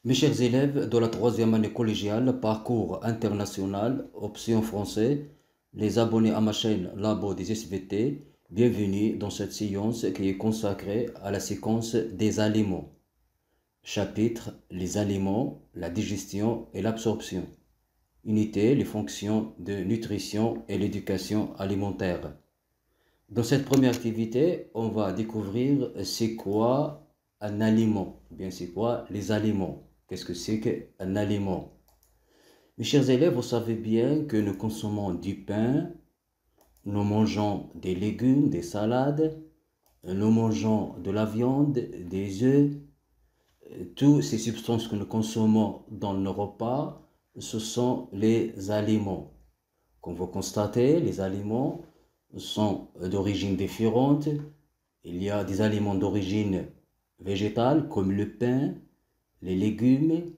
Mes chers élèves de la troisième année collégiale, parcours international, option français, les abonnés à ma chaîne Labo des SVT, bienvenue dans cette séance qui est consacrée à la séquence des aliments. Chapitre: les aliments, la digestion et l'absorption. Unité: les fonctions de nutrition et l'éducation alimentaire. Dans cette première activité, on va découvrir c'est quoi un aliment, ou bien c'est quoi les aliments. Qu'est-ce que c'est qu'un aliment? Mes chers élèves, vous savez bien que nous consommons du pain, nous mangeons des légumes, des salades, nous mangeons de la viande, des œufs. Toutes ces substances que nous consommons dans nos repas, ce sont les aliments. Comme vous constatez, les aliments sont d'origine différente. Il y a des aliments d'origine végétale comme le pain, les légumes.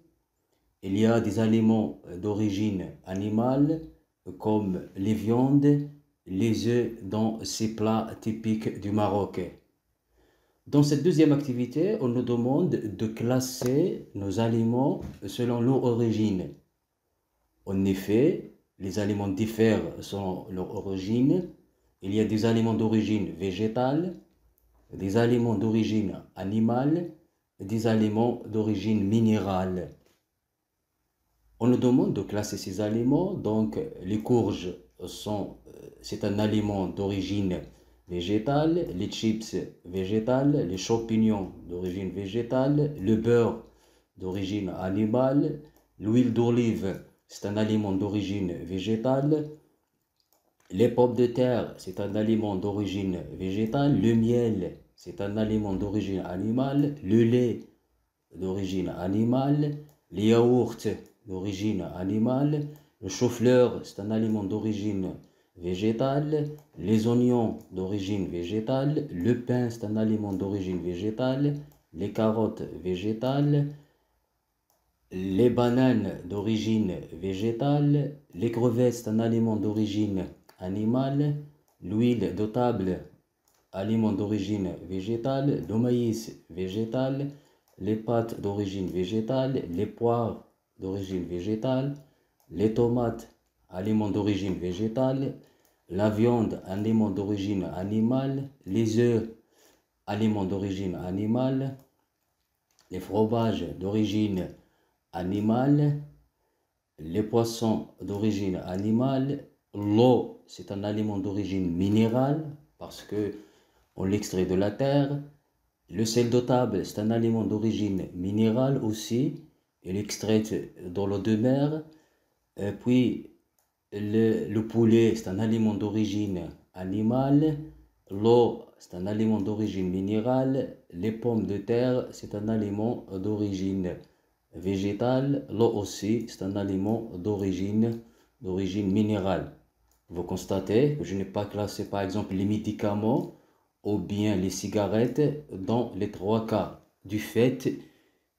Il y a des aliments d'origine animale comme les viandes, les œufs dans ces plats typiques du Maroc. Dans cette deuxième activité, on nous demande de classer nos aliments selon leur origine. En effet, les aliments diffèrent selon leur origine. Il y a des aliments d'origine végétale, des aliments d'origine animale et des aliments d'origine minérale. On nous demande de classer ces aliments. Donc, les courges c'est un aliment d'origine végétale, les chips végétales, les champignons d'origine végétale, le beurre d'origine animale, l'huile d'olive, c'est un aliment d'origine végétale, les pommes de terre, c'est un aliment d'origine végétale, le miel, c'est un aliment d'origine animale, le lait d'origine animale, les yaourts d'origine animale, le chou-fleur, c'est un aliment d'origine végétale, les oignons d'origine végétale, le pain, c'est un aliment d'origine végétale, les carottes végétales, les bananes d'origine végétale, les crevettes, c'est un aliment d'origine animale, l'huile de table, aliment d'origine végétale, le maïs végétal, les pâtes d'origine végétale, les poires d'origine végétale, les tomates, aliments d'origine végétale, la viande, aliment d'origine animale, les œufs, aliments d'origine animale, les fromages d'origine animale, les poissons d'origine animale, l'eau, c'est un aliment d'origine minérale parce que on l'extrait de la terre. Le sel de table, c'est un aliment d'origine minérale aussi, il est extrait dans l'eau de mer. Puis le poulet, c'est un aliment d'origine animale. L'eau, c'est un aliment d'origine minérale. Les pommes de terre, c'est un aliment d'origine végétale. L'eau aussi, c'est un aliment d'origine minérale. Vous constatez que je n'ai pas classé par exemple les médicaments ou bien les cigarettes dans les trois cas, du fait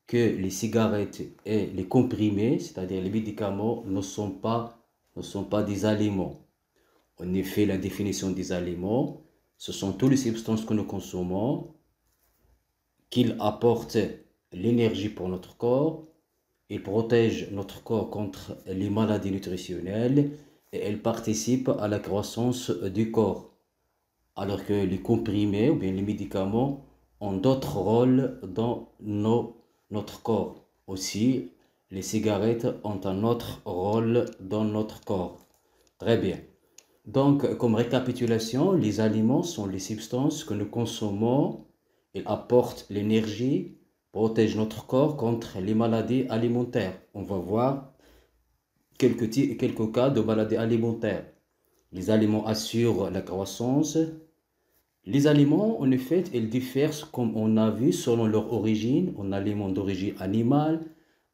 que les cigarettes et les comprimés, c'est-à-dire les médicaments, ne sont pas des aliments. En effet, la définition des aliments, ce sont toutes les substances que nous consommons, qu'ils apportent l'énergie pour notre corps, ils protègent notre corps contre les maladies nutritionnelles et elles participent à la croissance du corps. Alors que les comprimés ou bien les médicaments ont d'autres rôles dans notre corps. Aussi, les cigarettes ont un autre rôle dans notre corps. Très bien. Donc, comme récapitulation, les aliments sont les substances que nous consommons. Ils apportent l'énergie, protègent notre corps contre les maladies alimentaires. On va voir quelques cas de maladies alimentaires. Les aliments assurent la croissance. Les aliments, en effet, ils diffèrent, comme on a vu, selon leur origine. On a aliments d'origine animale,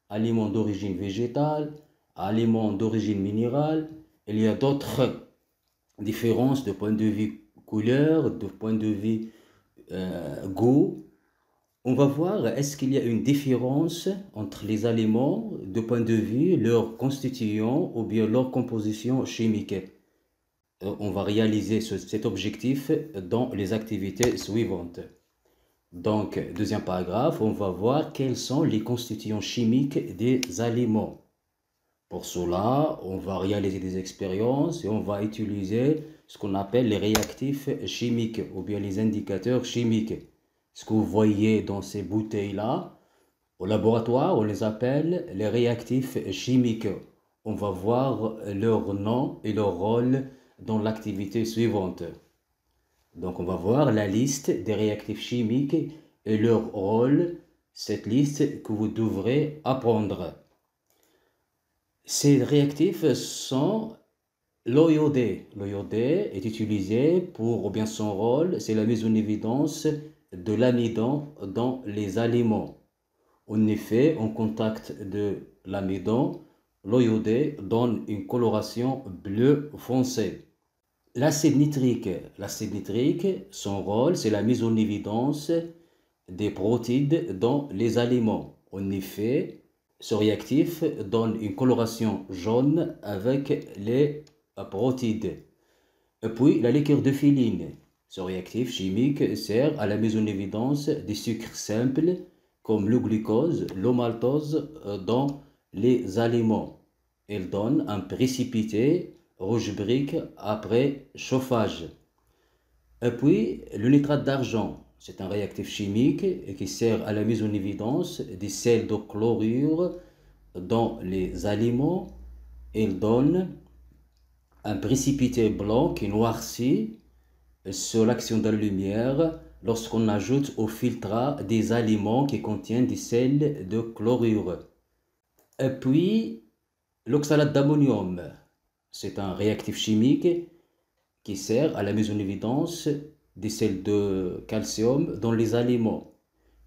aliments d'origine végétale, aliments d'origine minérale. Il y a d'autres différences de point de vue couleur, de point de vue goût. On va voir, est-ce qu'il y a une différence entre les aliments de point de vue leur constituant ou bien leur composition chimique. On va réaliser cet objectif dans les activités suivantes. Donc, deuxième paragraphe, on va voir quels sont les constituants chimiques des aliments. Pour cela, on va réaliser des expériences et on va utiliser ce qu'on appelle les réactifs chimiques ou bien les indicateurs chimiques. Ce que vous voyez dans ces bouteilles-là, au laboratoire, on les appelle les réactifs chimiques. On va voir leur nom et leur rôle dans l'activité suivante. Donc, on va voir la liste des réactifs chimiques et leur rôle, cette liste que vous devrez apprendre. Ces réactifs sont l'eau iodée. L'eau iodée est utilisée pour, ou bien son rôle, c'est la mise en évidence de l'amidon dans les aliments. En effet, en contact de l'amidon, l'eau iodée donne une coloration bleu foncé. L'acide nitrique, son rôle, c'est la mise en évidence des protides dans les aliments. En effet, ce réactif donne une coloration jaune avec les protides. Et puis, la liqueur de Phéline. Ce réactif chimique sert à la mise en évidence des sucres simples comme le glucose, l'eau maltose dans les aliments. Elle donne un précipité rouge brique après chauffage. Et puis, le nitrate d'argent. C'est un réactif chimique qui sert à la mise en évidence des sels de chlorure dans les aliments. Il donne un précipité blanc qui noircit sous l'action de la lumière lorsqu'on ajoute au filtrat des aliments qui contiennent des sels de chlorure. Et puis, l'oxalate d'ammonium. C'est un réactif chimique qui sert à la mise en évidence des sels de calcium dans les aliments.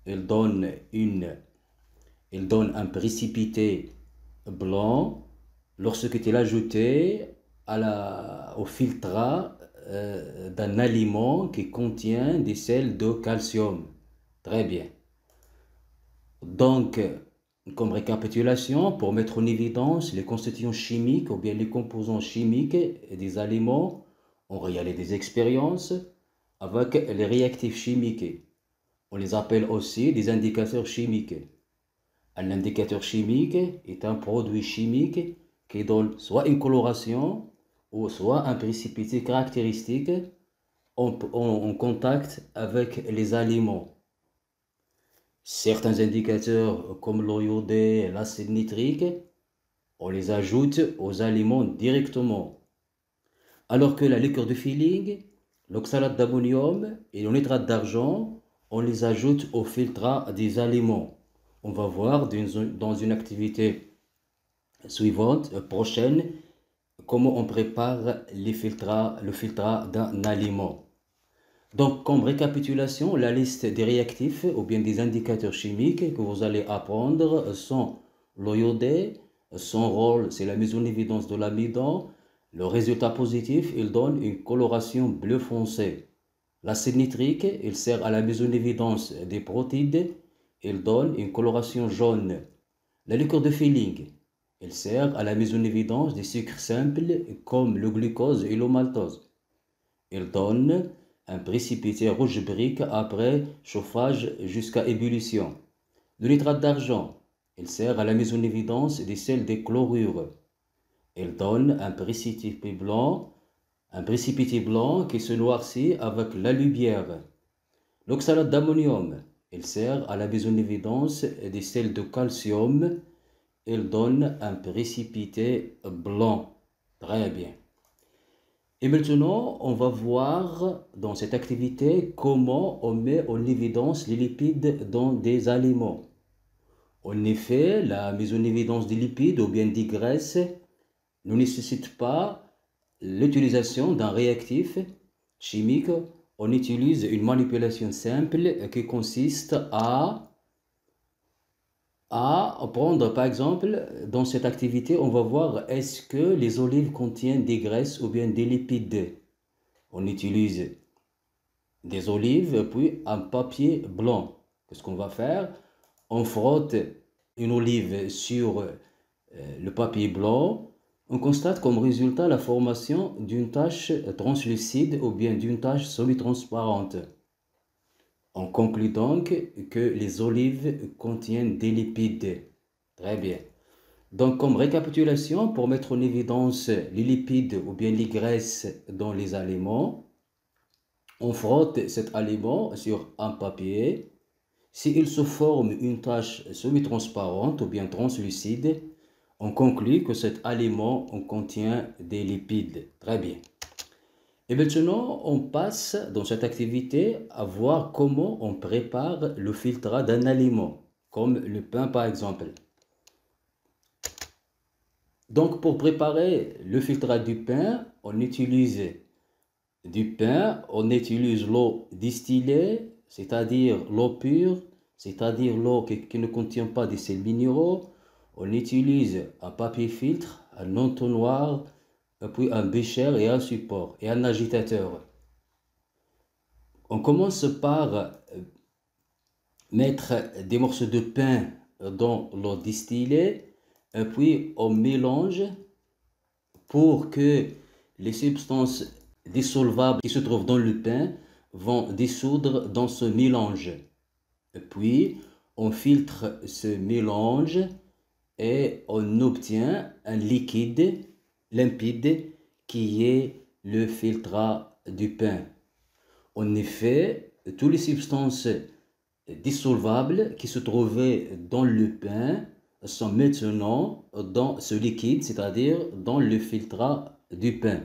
Il donne un précipité blanc lorsque il est ajouté au filtrat d'un aliment qui contient des sels de calcium. Très bien. Donc, comme récapitulation, pour mettre en évidence les constituants chimiques ou bien les composants chimiques des aliments, on réalise des expériences avec les réactifs chimiques. On les appelle aussi des indicateurs chimiques. Un indicateur chimique est un produit chimique qui donne soit une coloration ou soit un précipité caractéristique en contact avec les aliments. Certains indicateurs comme l'eau iodée et l'acide nitrique, on les ajoute aux aliments directement. Alors que la liqueur de Feeling, l'oxalate d'ammonium et le nitrate d'argent, on les ajoute au filtrat des aliments. On va voir dans une activité suivante, prochaine, comment on prépare le filtrat d'un aliment. Donc, comme récapitulation, la liste des réactifs ou bien des indicateurs chimiques que vous allez apprendre sont l'eau iodée. Son rôle, c'est la mise en évidence de l'amidon. Le résultat positif, il donne une coloration bleu foncé. L'acide nitrique, il sert à la mise en évidence des protides. Il donne une coloration jaune. La liqueur de Feeling, il sert à la mise en évidence des sucres simples comme le glucose et l'eau maltose. Il donne un précipité rouge brique après chauffage jusqu'à ébullition. Le nitrate d'argent, il sert à la mise en évidence des sels de chlorure. Il donne un précipité blanc qui se noircit avec la lumière. L'oxalate d'ammonium, il sert à la mise en évidence des sels de calcium. Il donne un précipité blanc. Très bien. Et maintenant, on va voir dans cette activité comment on met en évidence les lipides dans des aliments. En effet, la mise en évidence des lipides ou bien des graisses ne nécessite pas l'utilisation d'un réactif chimique. On utilise une manipulation simple qui consiste à prendre, par exemple, dans cette activité, on va voir est-ce que les olives contiennent des graisses ou bien des lipides. On utilise des olives puis un papier blanc. Qu'est-ce qu'on va faire? On frotte une olive sur le papier blanc. On constate comme résultat la formation d'une tache translucide ou bien d'une tache semi-transparente. On conclut donc que les olives contiennent des lipides. Très bien. Donc, comme récapitulation, pour mettre en évidence les lipides ou bien les graisses dans les aliments, on frotte cet aliment sur un papier. S'il se forme une tache semi-transparente ou bien translucide, on conclut que cet aliment contient des lipides. Très bien. Et maintenant, on passe dans cette activité à voir comment on prépare le filtrage d'un aliment, comme le pain par exemple. Donc, pour préparer le filtrage du pain, on utilise l'eau distillée, c'est-à-dire l'eau pure, c'est-à-dire l'eau qui ne contient pas de sels minéraux. On utilise un papier filtre, un entonnoir, puis un bécher et un support et un agitateur. On commence par mettre des morceaux de pain dans l'eau distillée, puis on mélange pour que les substances dissolvables qui se trouvent dans le pain vont dissoudre dans ce mélange. Puis on filtre ce mélange et on obtient un liquide limpide qui est le filtrage du pain. En effet, toutes les substances dissolvables qui se trouvaient dans le pain sont maintenant dans ce liquide, c'est-à-dire dans le filtrage du pain.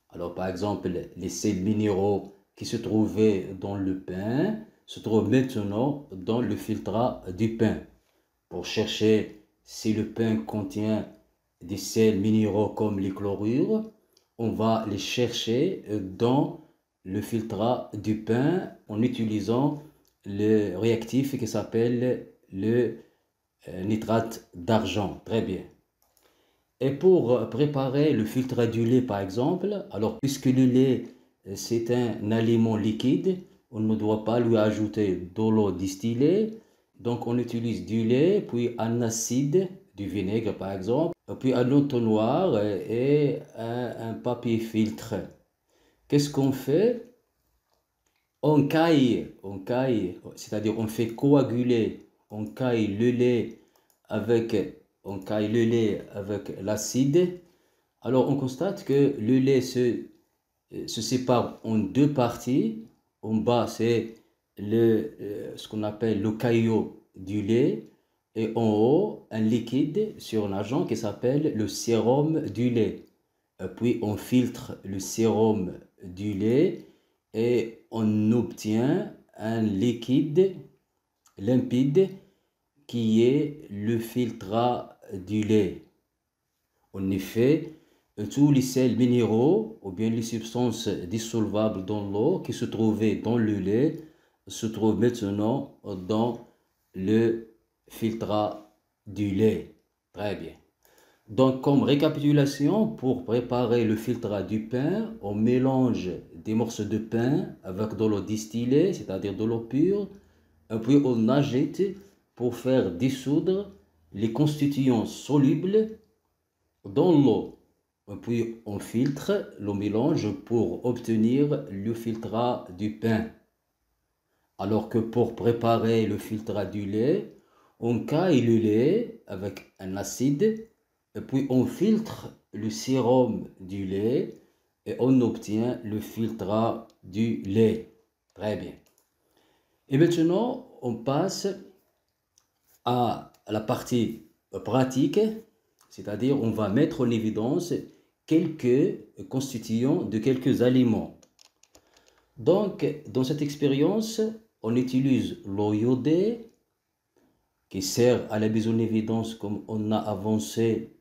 Alors par exemple, les sels minéraux qui se trouvaient dans le pain se trouvent maintenant dans le filtrage du pain. Pour chercher si le pain contient des sels minéraux comme les chlorures, on va les chercher dans le filtrage du pain en utilisant le réactif qui s'appelle le nitrate d'argent. Très bien. Et pour préparer le filtrage du lait par exemple, alors puisque le lait c'est un aliment liquide, on ne doit pas lui ajouter de l'eau distillée. Donc on utilise du lait, puis un acide, du vinaigre par exemple, puis un entonnoir et un papier filtre. Qu'est-ce qu'on fait? On caille, c'est-à-dire on fait coaguler, on caille le lait avec, l'acide. Alors on constate que le lait se sépare en deux parties. En bas, c'est ce qu'on appelle le caillot du lait. Et en haut, un liquide surnageant qui s'appelle le sérum du lait. Puis on filtre le sérum du lait et on obtient un liquide limpide qui est le filtrage du lait. En effet, tous les sels minéraux ou bien les substances dissolvables dans l'eau qui se trouvaient dans le lait se trouvent maintenant dans le filtrage du lait. Très bien. Donc, comme récapitulation, pour préparer le filtrage du pain, on mélange des morceaux de pain avec de l'eau distillée, c'est-à-dire de l'eau pure, et puis on agite pour faire dissoudre les constituants solubles dans l'eau. Et puis on filtre le mélange pour obtenir le filtrage du pain. Alors que pour préparer le filtrage du lait, on caille le lait avec un acide, et puis on filtre le sérum du lait et on obtient le filtrage du lait. Très bien. Et maintenant, on passe à la partie pratique, c'est-à-dire on va mettre en évidence quelques constituants de quelques aliments. Donc, dans cette expérience, on utilise l'eau iodée qui sert à la mise en évidence, comme on a avancé,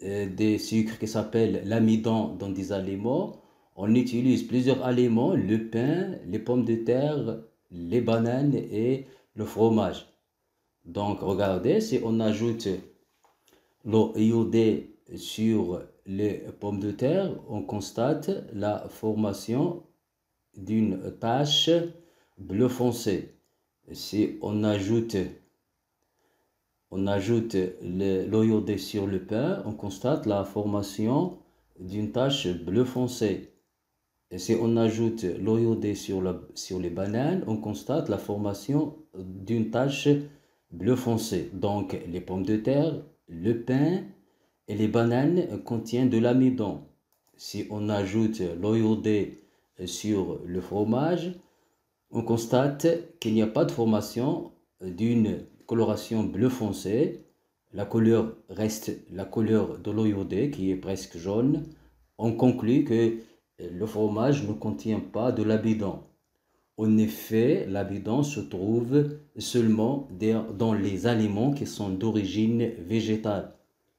des sucres qui s'appellent l'amidon dans des aliments. On utilise plusieurs aliments, le pain, les pommes de terre, les bananes et le fromage. Donc, regardez, si on ajoute l'eau iodée sur les pommes de terre, on constate la formation d'une tache bleu foncé. Si on ajoute l'eau iodée sur le pain, on constate la formation d'une tache bleu foncé. si on ajoute l'eau iodée sur les bananes, on constate la formation d'une tache bleu foncé. Donc, les pommes de terre, le pain et les bananes contiennent de l'amidon. Si on ajoute l'eau iodée sur le fromage, on constate qu'il n'y a pas de formation d'une coloration bleu foncé. La couleur reste la couleur de l'eau iodée qui est presque jaune. On conclut que le fromage ne contient pas de l'amidon. En effet, l'amidon se trouve seulement dans les aliments qui sont d'origine végétale.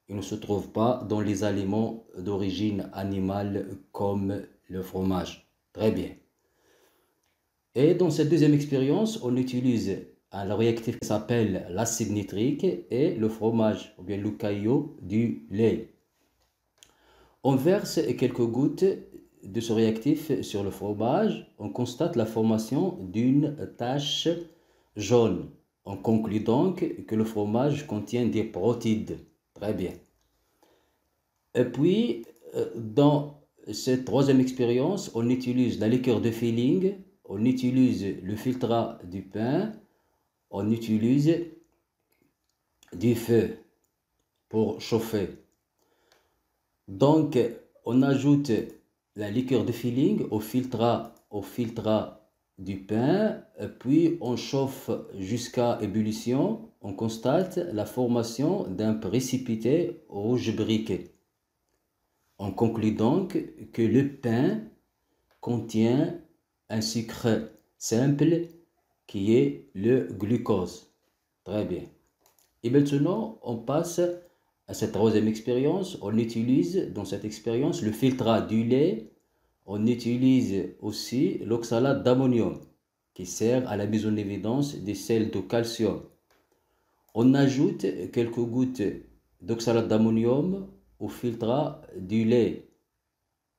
Il ne se trouve pas dans les aliments d'origine animale comme le fromage. Très bien. Et dans cette deuxième expérience, on utilise un réactif qui s'appelle l'acide nitrique et le fromage, ou bien le caillot du lait. On verse quelques gouttes de ce réactif sur le fromage. On constate la formation d'une tache jaune. On conclut donc que le fromage contient des protides. Très bien. Et puis, dans cette troisième expérience, on utilise la liqueur de filling, on utilise le filtrat du pain, on utilise du feu pour chauffer. Donc, on ajoute la liqueur de filling au filtrat du pain, puis on chauffe jusqu'à ébullition. On constate la formation d'un précipité rouge briquet. On conclut donc que le pain contient un sucre simple qui est le glucose. Très bien. Et maintenant, on passe à cette troisième expérience. On utilise dans cette expérience le filtrat du lait. On utilise aussi l'oxalate d'ammonium qui sert à la mise en évidence des sels de calcium. On ajoute quelques gouttes d'oxalate d'ammonium au filtrat du lait.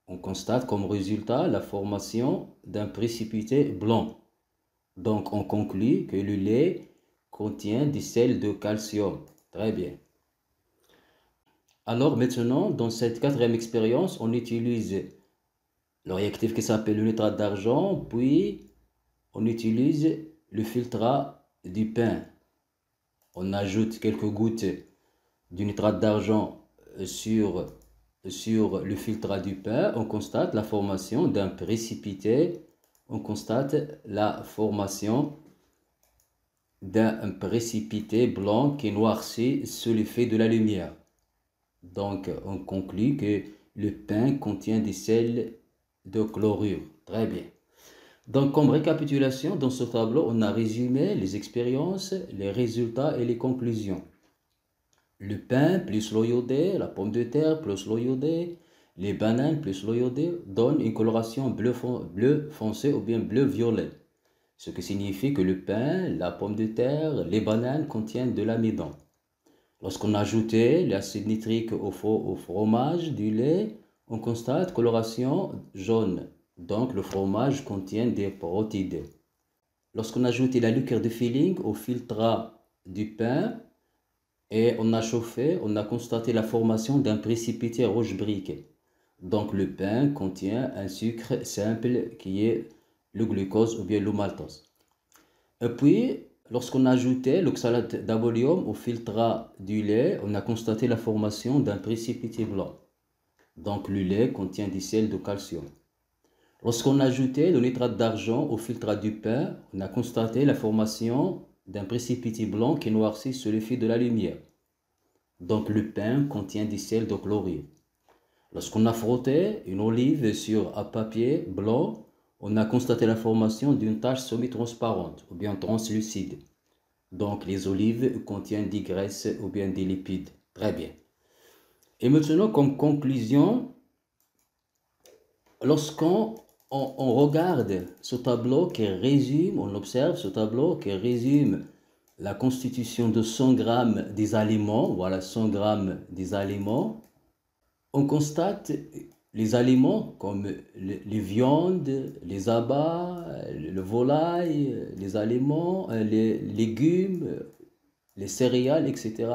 On constate comme résultat la formation d'un précipité blanc. Donc on conclut que le lait contient des sels de calcium. Très bien. Alors maintenant, dans cette quatrième expérience, on utilise le réactif qui s'appelle le nitrate d'argent, puis on utilise le filtrat du pain. On ajoute quelques gouttes du nitrate d'argent sur le filtrat du pain. On constate la formation d'un précipité. On constate la formation d'un précipité blanc qui noircit sous l'effet de la lumière. Donc, on conclut que le pain contient des sels de chlorure. Très bien. Donc, comme récapitulation, dans ce tableau, on a résumé les expériences, les résultats et les conclusions. Le pain plus l'eau iodée, la pomme de terre plus l'eau iodée, les bananes plus l'eau iodée donnent une coloration bleu foncé ou bien bleu-violet. Ce qui signifie que le pain, la pomme de terre, les bananes contiennent de l'amidon. Lorsqu'on ajoutait l'acide nitrique au fromage du lait, on constate coloration jaune. Donc le fromage contient des protides. Lorsqu'on ajoutait la liqueur de filling au filtrat du pain et on a chauffé, on a constaté la formation d'un précipité rouge briquet. Donc le pain contient un sucre simple qui est le glucose ou bien le maltose. Et puis, lorsqu'on ajoutait l'oxalate d'ammonium au filtrat du lait, on a constaté la formation d'un précipité blanc. Donc le lait contient des sels de calcium. Lorsqu'on ajoutait le nitrate d'argent au filtrat du pain, on a constaté la formation d'un précipité blanc qui noircit sous l'effet de la lumière. Donc le pain contient des sels de chlorure. Lorsqu'on a frotté une olive sur un papier blanc, on a constaté la formation d'une tache semi-transparente ou bien translucide. Donc les olives contiennent des graisses ou bien des lipides. Très bien. Et maintenant, comme conclusion, lorsqu'on regarde ce tableau qui résume, on observe ce tableau qui résume la constitution de 100 grammes des aliments, voilà 100 grammes des aliments, on constate les aliments comme les viandes, les abats, le volaille, les aliments, les légumes, les céréales, etc.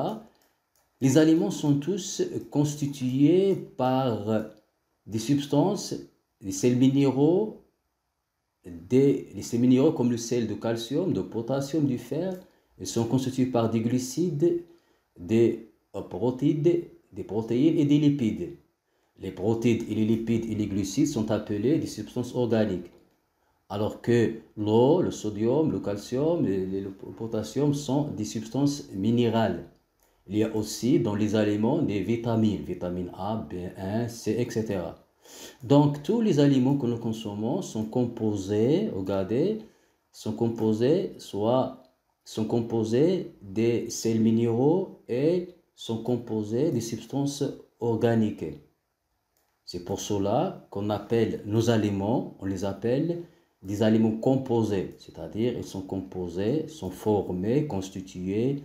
Les aliments sont tous constitués par des substances les sels minéraux, comme le sel de calcium, de potassium, du fer, ils sont constitués par des glucides, des protéines et des lipides. Les protéines et les lipides et les glucides sont appelés des substances organiques. Alors que l'eau, le sodium, le calcium et le potassium sont des substances minérales. Il y a aussi dans les aliments des vitamines, vitamine A, B1, C, etc. Donc tous les aliments que nous consommons sont composés, regardez, sont composés des sels minéraux et sont composés des substances organiques. C'est pour cela qu'on appelle nos aliments, on les appelle des aliments composés, c'est-à-dire ils sont composés, sont formés, constitués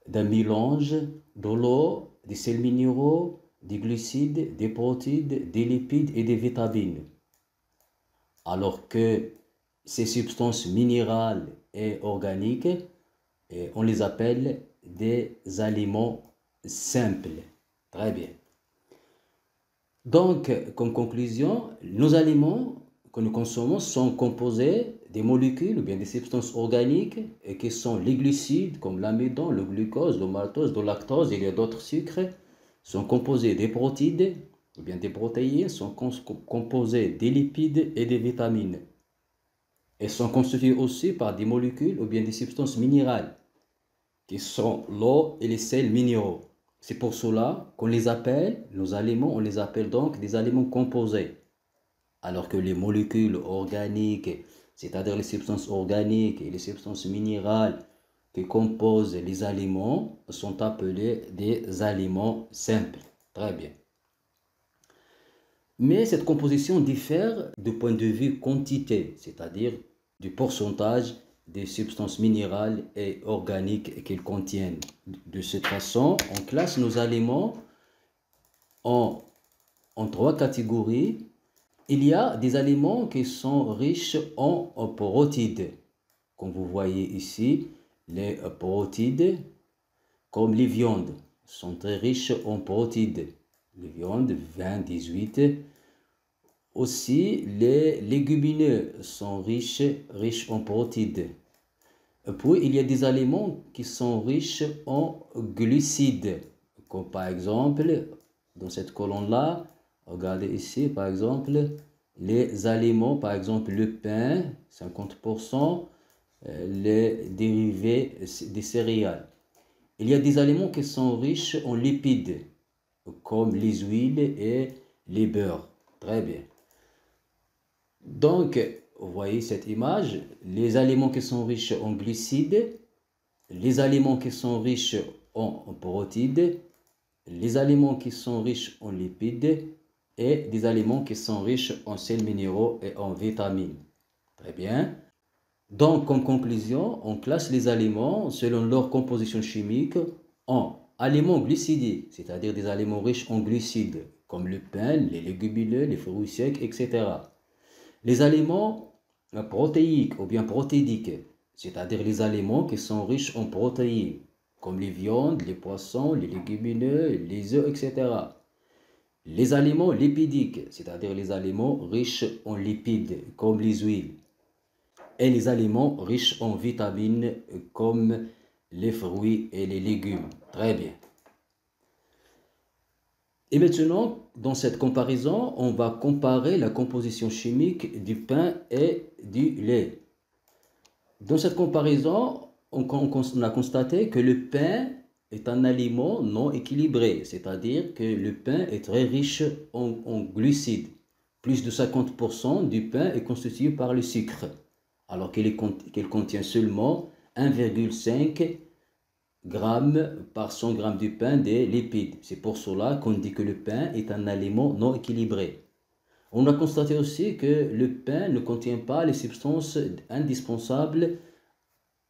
d'un mélange de l'eau, des sels minéraux, des glucides, des protéines, des lipides et des vitamines. Alors que ces substances minérales et organiques, on les appelle des aliments simples. Très bien. Donc, comme conclusion, nos aliments que nous consommons sont composés des molécules ou bien des substances organiques et qui sont les glucides comme l'amidon, le glucose, le maltose, le lactose, il y a d'autres sucres, sont composés des protéines ou bien des protéines, sont composés des lipides et des vitamines. Et sont constitués aussi par des molécules ou bien des substances minérales qui sont l'eau et les sels minéraux. C'est pour cela qu'on les appelle, nos aliments, on les appelle donc des aliments composés. Alors que les molécules organiques, c'est-à-dire les substances organiques et les substances minérales qui composent les aliments, sont appelés des aliments simples. Très bien. Mais cette composition diffère du point de vue quantité, c'est-à-dire du pourcentage des substances minérales et organiques qu'ils contiennent. De cette façon, on classe nos aliments en trois catégories. Il y a des aliments qui sont riches en protéines. Comme vous voyez ici, les protéines, comme les viandes, sont très riches en protéines. Les viandes, 20, 18. Aussi, les légumineux sont riches en protéines. Puis, il y a des aliments qui sont riches en glucides, comme par exemple, dans cette colonne-là, regardez ici, par exemple, les aliments, par exemple le pain, 50%, les dérivés des céréales. Il y a des aliments qui sont riches en lipides, comme les huiles et les beurres. Très bien. Donc, vous voyez cette image, les aliments qui sont riches en glucides, les aliments qui sont riches en protéines, les aliments qui sont riches en lipides et des aliments qui sont riches en sels minéraux et en vitamines. Très bien. Donc, comme conclusion, on classe les aliments selon leur composition chimique en aliments glucidiques, c'est-à-dire des aliments riches en glucides, comme le pain, les légumineux, les fruits secs, etc. Les aliments protéiques ou bien protéidiques, c'est-à-dire les aliments qui sont riches en protéines, comme les viandes, les poissons, les légumineux, les œufs, etc. Les aliments lipidiques, c'est-à-dire les aliments riches en lipides, comme les huiles. Et les aliments riches en vitamines, comme les fruits et les légumes. Très bien. Et maintenant, dans cette comparaison, on va comparer la composition chimique du pain et du lait. Dans cette comparaison, on a constaté que le pain est un aliment non équilibré, c'est-à-dire que le pain est très riche en glucides. Plus de 50% du pain est constitué par le sucre, alors qu'il contient seulement 1,5 grammes par 100 grammes du pain des lipides. C'est pour cela qu'on dit que le pain est un aliment non équilibré. On a constaté aussi que le pain ne contient pas les substances indispensables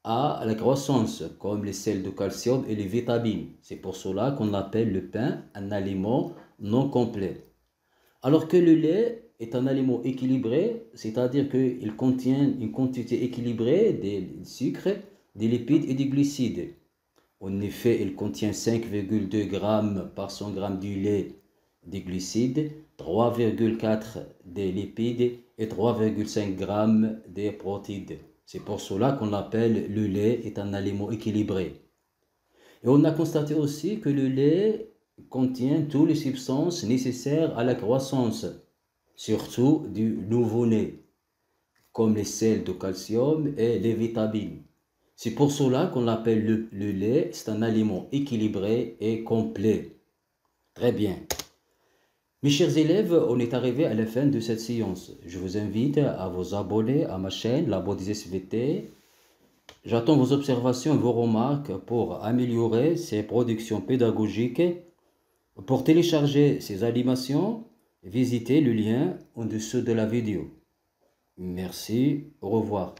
à la croissance, comme les sels de calcium et les vitamines. C'est pour cela qu'on appelle le pain un aliment non complet. Alors que le lait est un aliment équilibré, c'est-à-dire qu'il contient une quantité équilibrée des sucres, des lipides et des glucides. En effet, il contient 5,2 grammes par 100 grammes du lait des glucides, 3,4 des lipides et 3,5 grammes des protéines. C'est pour cela qu'on l'appelle le lait est un aliment équilibré. Et on a constaté aussi que le lait contient toutes les substances nécessaires à la croissance, surtout du nouveau-né, comme les sels de calcium et les vitamines. C'est pour cela qu'on l'appelle le lait, c'est un aliment équilibré et complet. Très bien. Mes chers élèves, on est arrivé à la fin de cette séance. Je vous invite à vous abonner à ma chaîne, Labo des SVT. J'attends vos observations et vos remarques pour améliorer ces productions pédagogiques. Pour télécharger ces animations, visitez le lien en dessous de la vidéo. Merci, au revoir.